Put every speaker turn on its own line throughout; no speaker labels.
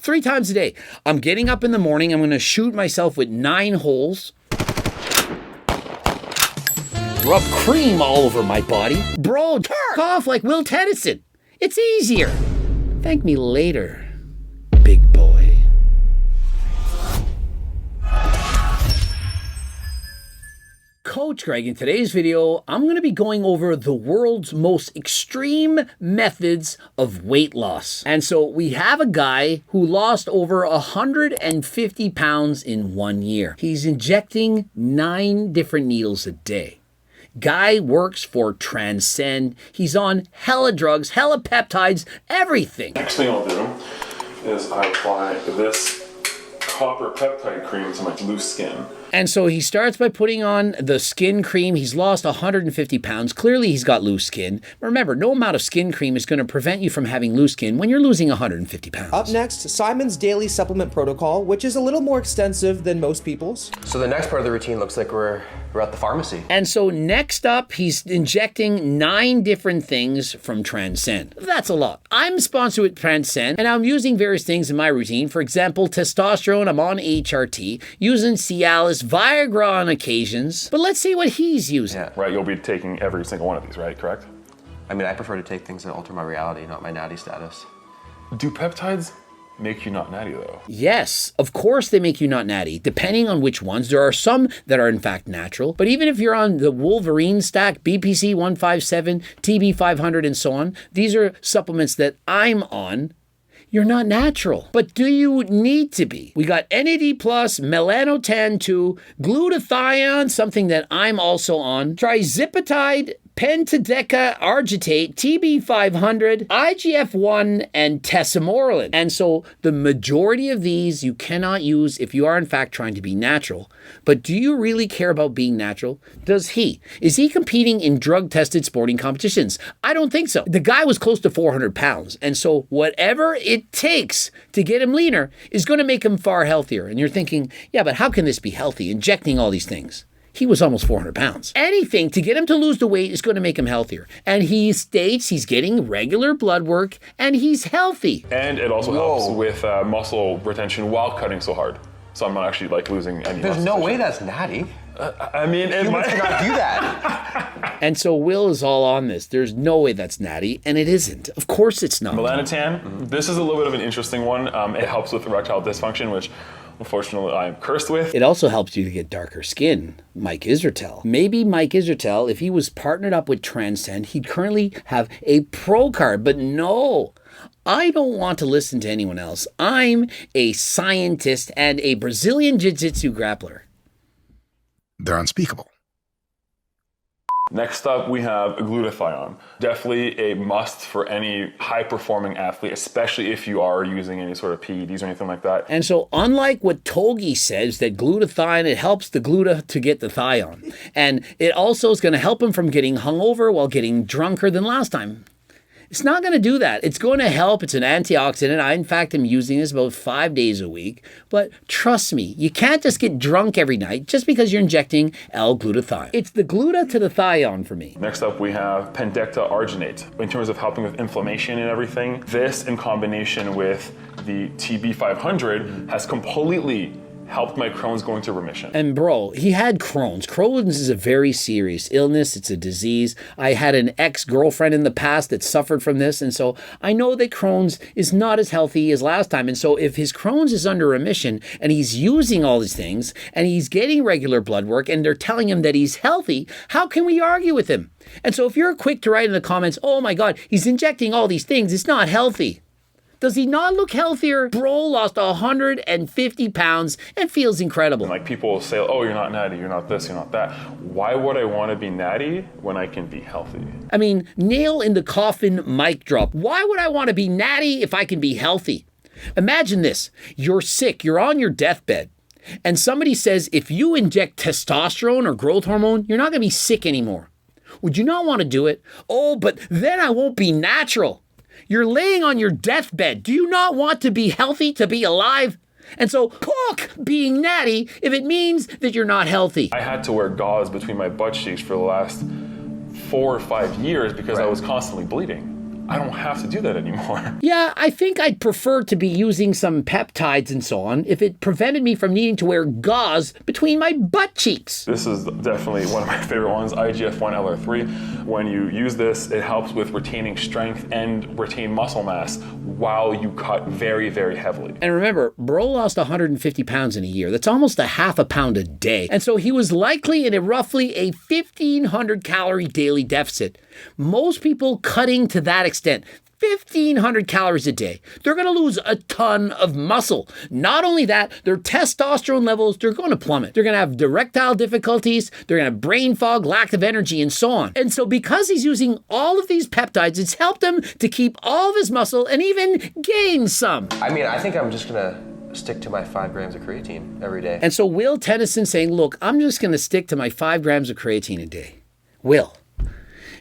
3 times a day. I'm getting up in the morning. I'm going to shoot myself with 9 holes. Rub cream all over my body. Bro, jerk off like Will Tennyson. It's easier. Thank me later, big boy. Coach Greg, in today's video, I'm going to be going over the world's most extreme methods of weight loss. And so we have a guy who lost over 150 pounds in 1 year. He's injecting 9 different needles a day. Guy works for Transcend. He's on hella drugs, hella peptides, everything.
Next thing I'll do is I apply this copper peptide cream to my loose skin.
And so he starts by putting on the skin cream. He's lost 150 pounds. Clearly he's got loose skin. Remember, no amount of skin cream is going to prevent you from having loose skin when you're losing 150 pounds.
Up next, Simon's daily supplement protocol, which is a little more extensive than most people's.
So the next part of the routine looks like we're at the pharmacy.
And so next up, he's injecting 9 different things from Transcend. That's a lot. I'm sponsored with Transcend, and I'm using various things in my routine. For example, testosterone, I'm on HRT, using Cialis, Viagra on occasions. But let's see what he's using.
Yeah.
Right, you'll be taking every single one of these, right? Correct?
I mean, I prefer to take things that alter my reality, not my natty status.
Do peptides make you not natty though?
Yes, of course they make you not natty, depending on which ones. There are some that are in fact natural, but even if you're on the Wolverine stack, BPC 157, TB 500, and so on, these are supplements that I'm on. You're not natural. But do you need to be? We got NAD+, melanotan 2, glutathione, something that I'm also on, trizipatide, pentadeca argitate, TB500, IGF-1, and tesamorelin. And so the majority of these you cannot use if you are in fact trying to be natural. But do you really care about being natural? Does he? Is he competing in drug-tested sporting competitions? I don't think so. The guy was close to 400 pounds. And so whatever it takes to get him leaner is going to make him far healthier. And you're thinking, yeah, but how can this be healthy? Injecting all these things. He was almost 400 pounds. Anything to get him to lose the weight is going to make him healthier. And he states he's getting regular blood work and he's healthy.
And it also helps with muscle retention while cutting so hard. So I'm not actually like losing any
There's
muscle
no way
tissue.
that's natty.
I mean, it
Humans
might
cannot do that.
And so Will is all on this. There's no way that's natty, and it isn't. Of course it's not.
Melanotan, this is a little bit of an interesting one. It helps with erectile dysfunction, which unfortunately I'm cursed with.
It also helps you to get darker skin. Mike Israetel. Maybe Mike Israetel, if he was partnered up with Transcend, he'd currently have a pro card, but no. I don't want to listen to anyone else. I'm a scientist and a Brazilian Jiu-Jitsu grappler.
They're unspeakable.
Next up, we have glutathione. Definitely a must for any high-performing athlete, especially if you are using any sort of PEDs or anything like that.
And so unlike what Togi says, that glutathione, it helps the gluta to get the thion. And it also is going to help him from getting hungover while getting drunker than last time. It's not going to do that. It's going to help. It's an antioxidant. I, in fact, am using this about 5 days a week. But trust me, you can't just get drunk every night just because you're injecting L-glutathione. It's the gluta to the thion for me.
Next up, we have pendecta arginate. In terms of helping with inflammation and everything, this in combination with the TB500 has completely helped my Crohn's go into remission.
And bro, he had Crohn's. Crohn's is a very serious illness. It's a disease. I had an ex-girlfriend in the past that suffered from this. And so I know that Crohn's is not as healthy as last time. And so if his Crohn's is under remission and he's using all these things and he's getting regular blood work and they're telling him that he's healthy, how can we argue with him? And so if you're quick to write in the comments, oh my God, he's injecting all these things, it's not healthy. Does he not look healthier? Bro lost 150 pounds and feels incredible.
Like people will say, oh, you're not natty, you're not this, you're not that. Why would I want to be natty when I can be healthy?
I mean, nail in the coffin, mic drop. Why would I want to be natty if I can be healthy? Imagine this. You're sick, you're on your deathbed, and somebody says if you inject testosterone or growth hormone, you're not going to be sick anymore. Would you not want to do it? Oh, but then I won't be natural. You're laying on your deathbed. Do you not want to be healthy, to be alive? And so, fuck being natty if it means that you're not healthy.
I had to wear gauze between my butt cheeks for the last 4 or 5 years because I was constantly bleeding. I don't have to do that anymore.
Yeah, I think I'd prefer to be using some peptides and so on if it prevented me from needing to wear gauze between my butt cheeks.
This is definitely one of my favorite ones, IGF-1 LR3. When you use this, it helps with retaining strength and retain muscle mass while you cut very, very heavily.
And remember, bro lost 150 pounds in a year. That's almost a half a pound a day. And so he was likely in a roughly a 1,500 calorie daily deficit. Most people cutting to that extent, 1,500 calories a day, they're going to lose a ton of muscle. Not only that, their testosterone levels, they're going to plummet. They're going to have erectile difficulties, they're going to have brain fog, lack of energy, and so on. And so because he's using all of these peptides, it's helped him to keep all of his muscle and even gain some.
I mean, I think I'm just gonna stick to my 5 grams of creatine every day.
And so Will Tennyson saying, look, I'm just going to stick to my 5 grams of creatine a day. Will,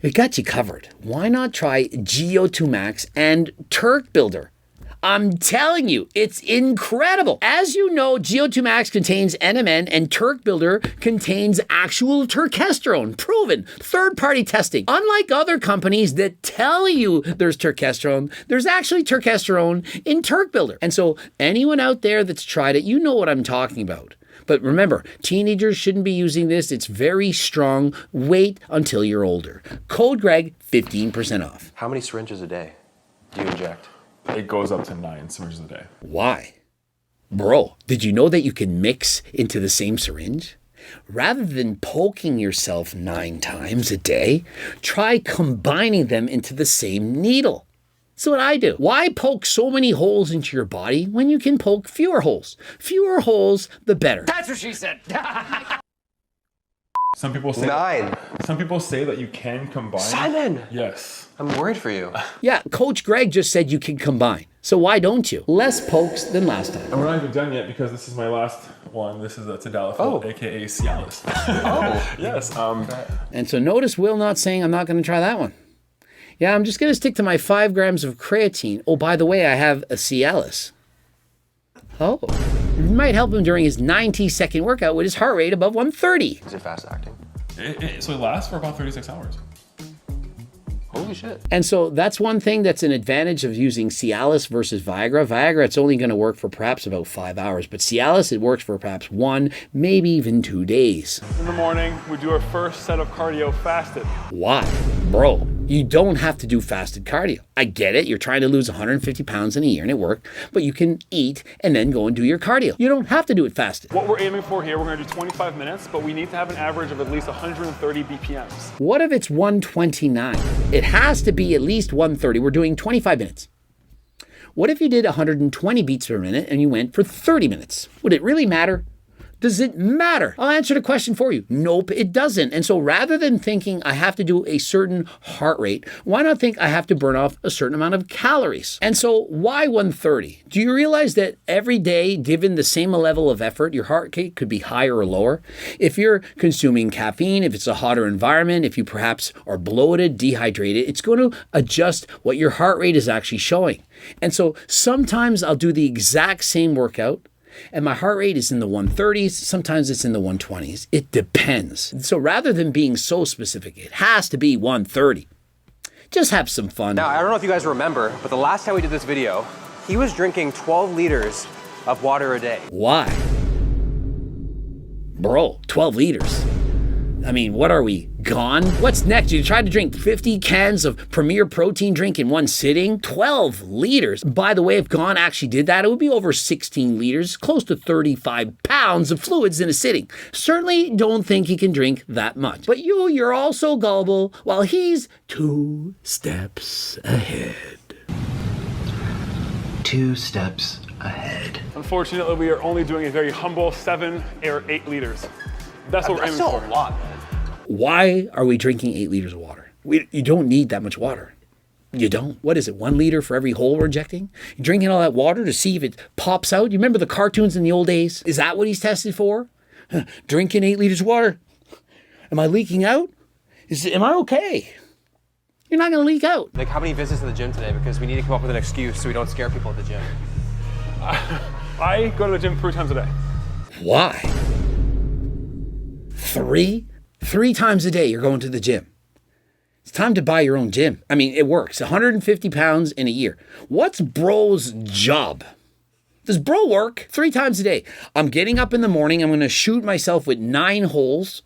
we got you covered. Why not try GO2 Max and Turk Builder? I'm telling you, it's incredible. As you know, GO2 Max contains NMN and Turk Builder contains actual turkesterone, proven, third-party testing. Unlike other companies that tell you there's turkesterone, there's actually turkesterone in Turk Builder. And so anyone out there that's tried it, you know what I'm talking about. But remember, teenagers shouldn't be using this. It's very strong. Wait until you're older. Code Greg, 15% off.
How many syringes a day do you inject?
It goes up to 9 syringes a day.
Why? Bro, did you know that you can mix into the same syringe? Rather than poking yourself 9 times a day, try combining them into the same needle. That's what I do. Why poke so many holes into your body when you can poke fewer holes? Fewer holes, the better.
That's what she said.
Some people say
9.
Some people say that you can combine.
Simon!
Yes.
I'm worried for you.
Yeah, Coach Greg just said you can combine. So why don't you? Less pokes than last time.
And we're not even done yet because this is my last one. This is a tadalafil, aka Cialis.
Oh.
Yes.
And so notice Will not saying I'm not going to try that one. Yeah, I'm just going to stick to my 5 grams of creatine. Oh, by the way, I have a Cialis. Oh, it might help him during his 90-second workout with his heart rate above 130.
Is it fast acting?
So it lasts for about 36 hours.
Holy shit.
And so that's one thing that's an advantage of using Cialis versus Viagra. Viagra, it's only going to work for perhaps about 5 hours, but Cialis, it works for perhaps 1, maybe even 2 days.
In the morning, we do our first set of cardio fasted.
Why? Bro, you don't have to do fasted cardio. I get it. You're trying to lose 150 pounds in a year and it worked, but you can eat and then go and do your cardio. You don't have to do it fasted.
What we're aiming for here, we're going to do 25 minutes, but we need to have an average of at least 130 BPMs.
What if it's 129? It has to be at least 130. We're doing 25 minutes. What if you did 120 beats per minute and you went for 30 minutes? Would it really matter? Does it matter? I'll answer the question for you. Nope, it doesn't. And so rather than thinking I have to do a certain heart rate, why not think I have to burn off a certain amount of calories? And so why 130? Do you realize that every day, given the same level of effort, your heart rate could be higher or lower? If you're consuming caffeine, if it's a hotter environment, if you perhaps are bloated, dehydrated, it's going to adjust what your heart rate is actually showing. And so sometimes I'll do the exact same workout, and my heart rate is in the 130s, sometimes it's in the 120s. It depends. So rather than being so specific, it has to be 130. Just have some fun.
Now, I don't know if you guys remember, but the last time we did this video, he was drinking 12 liters of water a day.
Why? Bro, 12 liters. I mean, what are we, gone? What's next? You tried to drink 50 cans of Premier Protein drink in one sitting? 12 liters. By the way, if Gone actually did that, it would be over 16 liters, close to 35 pounds of fluids in a sitting. Certainly don't think he can drink that much. But you're also gullible, while he's 2 steps ahead.
2 steps ahead.
Unfortunately, we are only doing a very humble 7 or 8 liters. That's what we're aiming
still
for.
a lot, man.
Why are we drinking 8 liters of water? You don't need that much water. You don't. What is it, 1 liter for every hole we're injecting? You're drinking all that water to see if it pops out? You remember the cartoons in the old days? Is that what he's tested for? Drinking 8 liters of water? Am I leaking out? Am I okay? You're not going to leak out.
Like, how many visits to the gym today? Because we need to come up with an excuse so we don't scare people at the gym.
I go to the gym 3 times a day.
Why? 3? 3 times a day you're going to the gym. It's time to buy your own gym. I mean, it works. 150 pounds in a year. What's bro's job? Does bro work 3 times a day? I'm getting up in the morning. I'm going to shoot myself with 9 holes.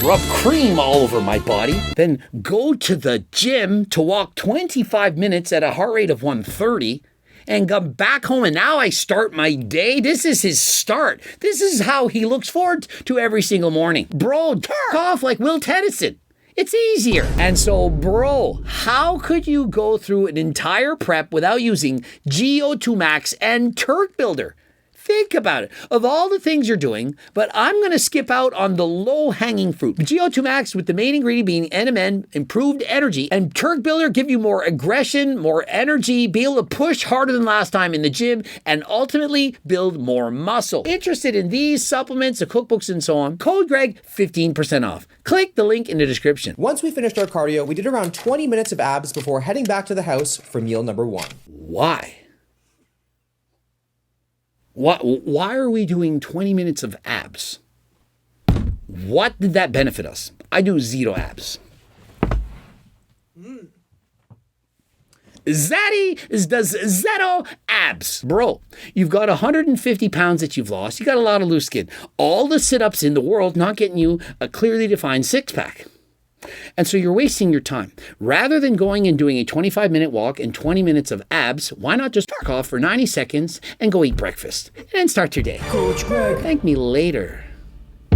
Rub cream all over my body. Then go to the gym to walk 25 minutes at a heart rate of 130. And come back home, and now I start my day. This is his start. This is how he looks forward to every single morning. Bro, turn off like Will Tennyson. It's easier. And so, bro, how could you go through an entire prep without using GO2 Max and Turk Builder? Think about it. Of all the things you're doing, but I'm going to skip out on the low-hanging fruit. GO2 Max with the main ingredient being NMN, improved energy, and Turk Builder give you more aggression, more energy, be able to push harder than last time in the gym, and ultimately build more muscle. Interested in these supplements, the cookbooks, and so on? Code Greg, 15% off. Click the link in the description.
Once we finished our cardio, we did around 20 minutes of abs before heading back to the house for meal number 1.
Why? Why are we doing 20 minutes of abs? What did that benefit us? I do 0 abs. Zaddy does zero abs. Bro, you've got 150 pounds that you've lost. You got a lot of loose skin. All the sit-ups in the world not getting you a clearly defined six-pack. And so you're wasting your time. Rather than going and doing a 25-minute walk and 20 minutes of abs, why not just park off for 90 seconds and go eat breakfast and then start your day?
Coach Greg.
Thank me later,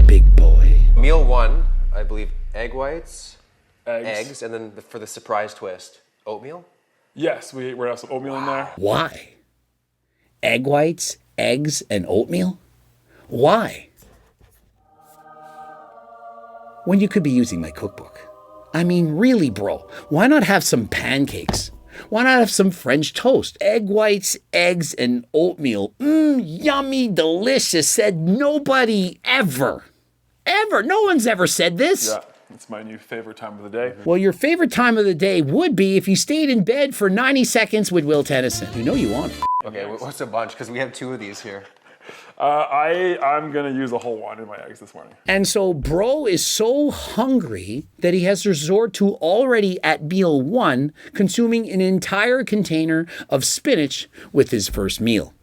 big boy.
Meal 1, I believe eggs, and then for the surprise twist, oatmeal?
Yes, we're gonna have some oatmeal in there.
Why? Egg whites, eggs, and oatmeal? Why? When you could be using my cookbook. I mean, really, bro, why not have some pancakes? Why not have some French toast? Egg whites, eggs, and oatmeal. Yummy, delicious, said nobody ever. Ever. No one's ever said this.
Yeah, it's my new favorite time of the day.
Well, your favorite time of the day would be if you stayed in bed for 90 seconds with Will Tennyson. You know you want it.
Okay, what's a bunch? Because we have 2 of these here.
I'm gonna use a whole one in my eggs this morning.
And so bro is so hungry that he has to resort to already at meal 1, consuming an entire container of spinach with his first meal.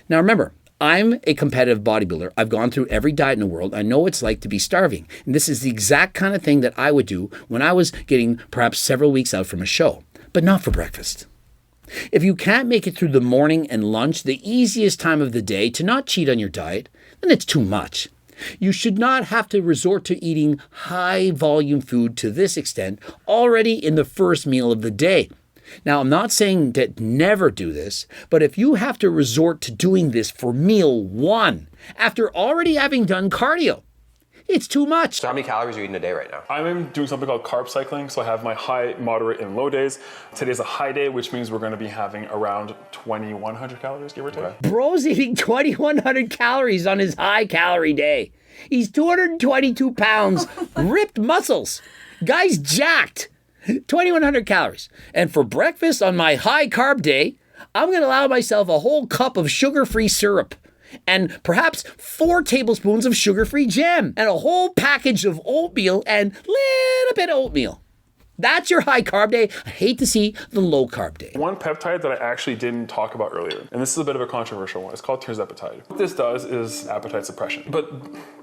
Now remember, I'm a competitive bodybuilder. I've gone through every diet in the world. I know what it's like to be starving. And this is the exact kind of thing that I would do when I was getting perhaps several weeks out from a show, but not for breakfast. If you can't make it through the morning and lunch, the easiest time of the day, to not cheat on your diet, then it's too much. You should not have to resort to eating high volume food to this extent already in the first meal of the day. Now, I'm not saying that never do this, but if you have to resort to doing this for meal 1, after already having done cardio, it's too much.
So how many calories are you eating a day right now?
I'm doing something called carb cycling, so I have my high, moderate, and low days. Today's a high day, which means we're gonna be having around 2,100 calories, give or take.
Bro's eating 2,100 calories on his high calorie day. He's 222 pounds, ripped muscles. Guy's jacked. 2,100 calories. And for breakfast on my high carb day, I'm gonna allow myself a whole cup of sugar-free syrup, and perhaps 4 tablespoons of sugar-free jam, and a whole package of oatmeal and little bit of oatmeal. That's your high carb day. I hate to see the low carb day.
One peptide that I actually didn't talk about earlier, and this is a bit of a controversial one, it's called tirzepatide. What this does is appetite suppression. But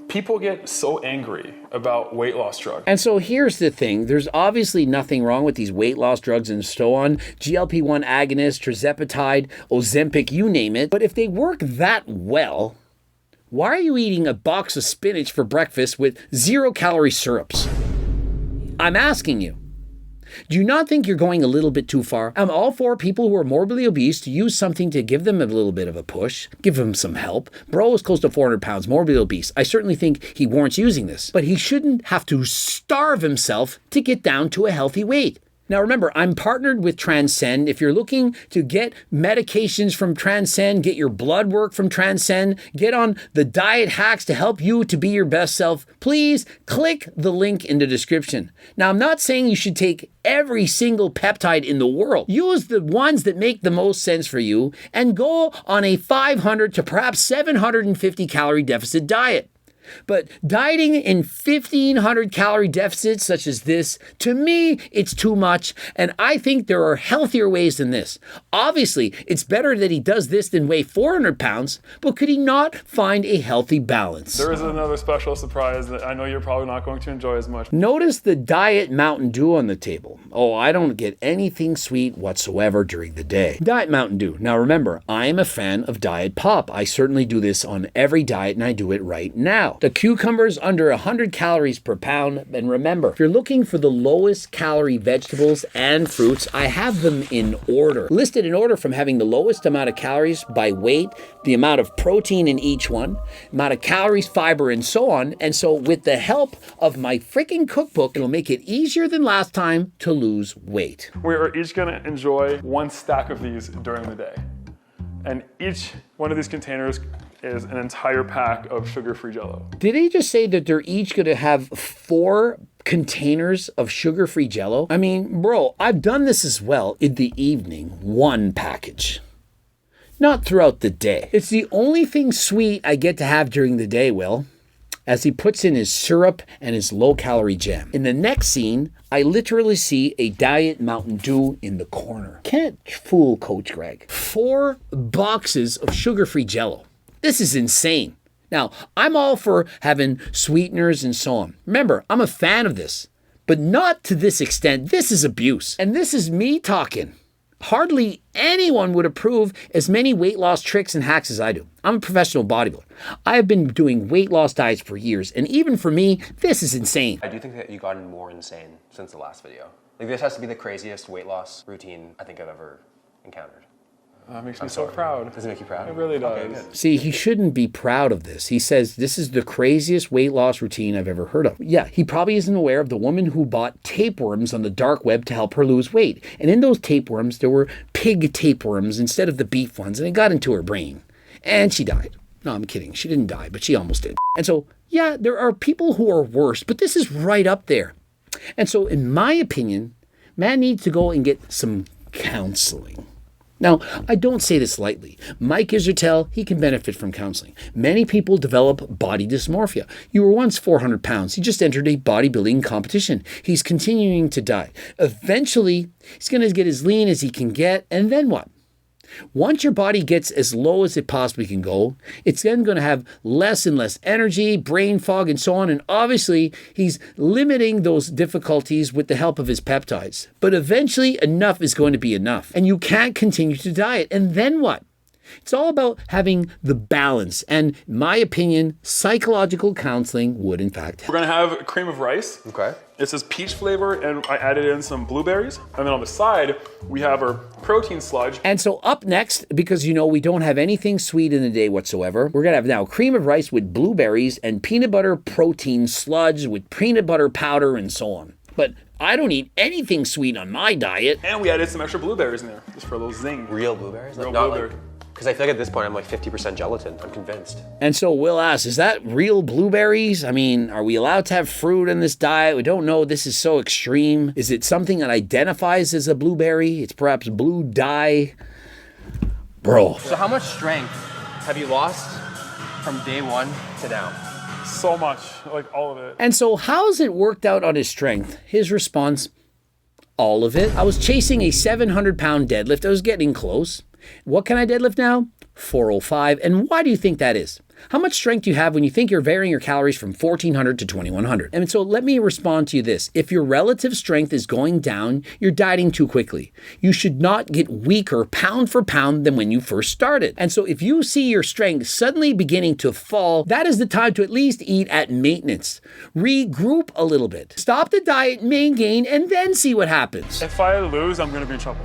people get so angry about weight loss drugs.
And so here's the thing. There's obviously nothing wrong with these weight loss drugs and so on. GLP-1 agonist, tirzepatide, Ozempic, you name it. But if they work that well, why are you eating a box of spinach for breakfast with 0-calorie syrups? I'm asking you. Do you not think you're going a little bit too far? I'm all for people who are morbidly obese to use something to give them a little bit of a push, give them some help. Bro is close to 400 pounds, morbidly obese. I certainly think he warrants using this, but he shouldn't have to starve himself to get down to a healthy weight. Now remember, I'm partnered with Transcend. If you're looking to get medications from Transcend, get your blood work from Transcend, get on the diet hacks to help you to be your best self, please click the link in the description. Now, I'm not saying you should take every single peptide in the world. Use the ones that make the most sense for you and go on a 500 to perhaps 750 calorie deficit diet. But dieting in 1,500 calorie deficits such as this, to me, it's too much. And I think there are healthier ways than this. Obviously, it's better that he does this than weigh 400 pounds, but could he not find a healthy balance?
There is another special surprise that I know you're probably not going to enjoy as much.
Notice the Diet Mountain Dew on the table. Oh, I don't get anything sweet whatsoever during the day. Diet Mountain Dew. Now remember, I am a fan of Diet Pop. I certainly do this on every diet and I do it right now. The cucumber's under 100 calories per pound. And remember, if you're looking for the lowest calorie vegetables and fruits, I have them in order. Listed in order from having the lowest amount of calories by weight, the amount of protein in each one, amount of calories, fiber, and so on. And so with the help of my freaking cookbook, it'll make it easier than last time to lose weight.
We're each gonna enjoy one stack of these during the day. And each one of these containers is an entire pack of sugar-free Jell-O.
Did he just say that they're each gonna have 4 containers of sugar-free Jell-O? I mean, bro, I've done this as well in the evening, 1 package. Not throughout the day. It's the only thing sweet I get to have during the day, Will, as he puts in his syrup and his low-calorie jam. In the next scene, I literally see a Diet Mountain Dew in the corner. Can't fool Coach Greg. 4 boxes of sugar-free Jell-O. This is insane. Now, I'm all for having sweeteners and so on. Remember, I'm a fan of this, but not to this extent. This is abuse. And this is me talking. Hardly anyone would approve as many weight loss tricks and hacks as I do. I'm a professional bodybuilder. I have been doing weight loss diets for years, and even for me, this is insane.
I do think that you've gotten more insane since the last video. Like, this has to be the craziest weight loss routine I think I've ever encountered.
That makes me so proud.
Does it make you proud?
It really does.
Okay, good.
See, he shouldn't be proud of this. He says this is the craziest weight loss routine I've ever heard of. Yeah, he probably isn't aware of the woman who bought tapeworms on the dark web to help her lose weight. And in those tapeworms, there were pig tapeworms instead of the beef ones, and it got into her brain. And she died. No, I'm kidding. She didn't die, but she almost did. And so, yeah, there are people who are worse, but this is right up there. And so, in my opinion, man needs to go and get some counseling. Now, I don't say this lightly. Mike Isertel, he can benefit from counseling. Many people develop body dysmorphia. You were once 400 pounds. He just entered a bodybuilding competition. He's continuing to diet. Eventually, he's going to get as lean as he can get, and then what? Once your body gets as low as it possibly can go, it's then going to have less and less energy, brain fog, and so on. And obviously, he's limiting those difficulties with the help of his peptides. But eventually, enough is going to be enough. And you can't continue to diet. And then what? It's all about having the balance. And in my opinion, psychological counseling would in fact help.
We're gonna have cream of rice.
Okay.
It says peach flavor, and I added in some blueberries. And then on the side, we have our protein sludge.
And so up next, because you know we don't have anything sweet in the day whatsoever, we're gonna have now cream of rice with blueberries and peanut butter protein sludge with peanut butter powder and so on. But I don't eat anything sweet on my diet.
And we added some extra blueberries in there, just for a little zing.
Real blueberries?
Real
Not
blueberry.
because I feel like at this point I'm like 50% gelatin. I'm convinced.
And so Will asks, is that real blueberries? I mean, are we allowed to have fruit in this diet? We don't know. This is so extreme. Is it something that identifies as a blueberry? It's perhaps blue dye. Bro.
So how much strength have you lost from day 1 to now?
So much, like all of it.
And so how's it worked out on his strength? His response, all of it. I was chasing a 700-pound deadlift. I was getting close. What can I deadlift now? 405. And why do you think that is? How much strength do you have when you think you're varying your calories from 1,400 to 2,100? And so let me respond to you this. If your relative strength is going down, you're dieting too quickly. You should not get weaker pound for pound than when you first started. And so if you see your strength suddenly beginning to fall, that is the time to at least eat at maintenance. Regroup a little bit. Stop the diet, main gain, and then see what happens.
If I lose, I'm gonna be in trouble.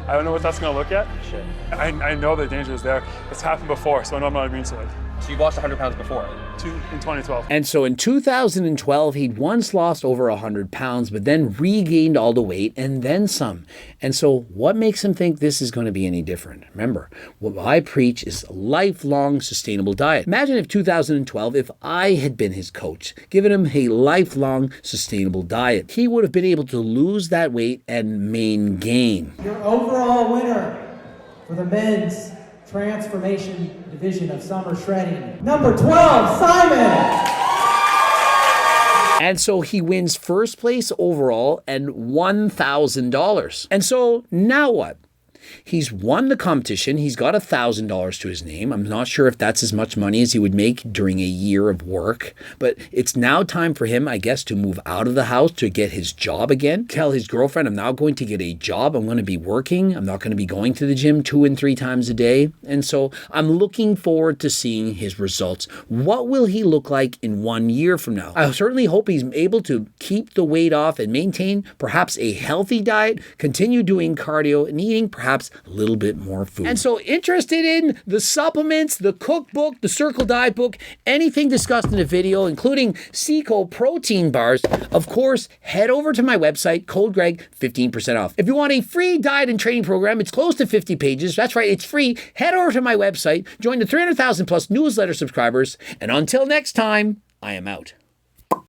I don't know what that's gonna look at.
Shit.
I know the danger is there. It's happened before, so I know I'm not immune to it.
So you've lost 100 pounds before?
In 2012.
And so in 2012, he'd once lost over 100 pounds, but then regained all the weight and then some. And so what makes him think this is going to be any different? Remember, what I preach is a lifelong sustainable diet. Imagine if 2012, if I had been his coach, given him a lifelong sustainable diet, he would have been able to lose that weight and maintain.
Your overall winner for the men's Transformation Division of Summer Shredding. Number 12, Simon!
And so he wins first place overall and $1,000. And so now what? He's won the competition. He's got $1,000 to his name. I'm not sure if that's as much money as he would make during a year of work, but it's now time for him, I guess, to move out of the house to get his job again. Tell his girlfriend, I'm now going to get a job. I'm going to be working. I'm not going to be going to the gym 2 and 3 times a day. And so I'm looking forward to seeing his results. What will he look like in 1 year from now? I certainly hope he's able to keep the weight off and maintain perhaps a healthy diet, continue doing cardio and eating perhaps a little bit more food. And so interested in the supplements, the cookbook, the Circle Diet book, anything discussed in the video, including Seco protein bars, of course, head over to my website, code Greg, 15% off. If you want a free diet and training program, it's close to 50 pages. That's right, it's free. Head over to my website, join the 300,000 plus newsletter subscribers, and until next time, I am out.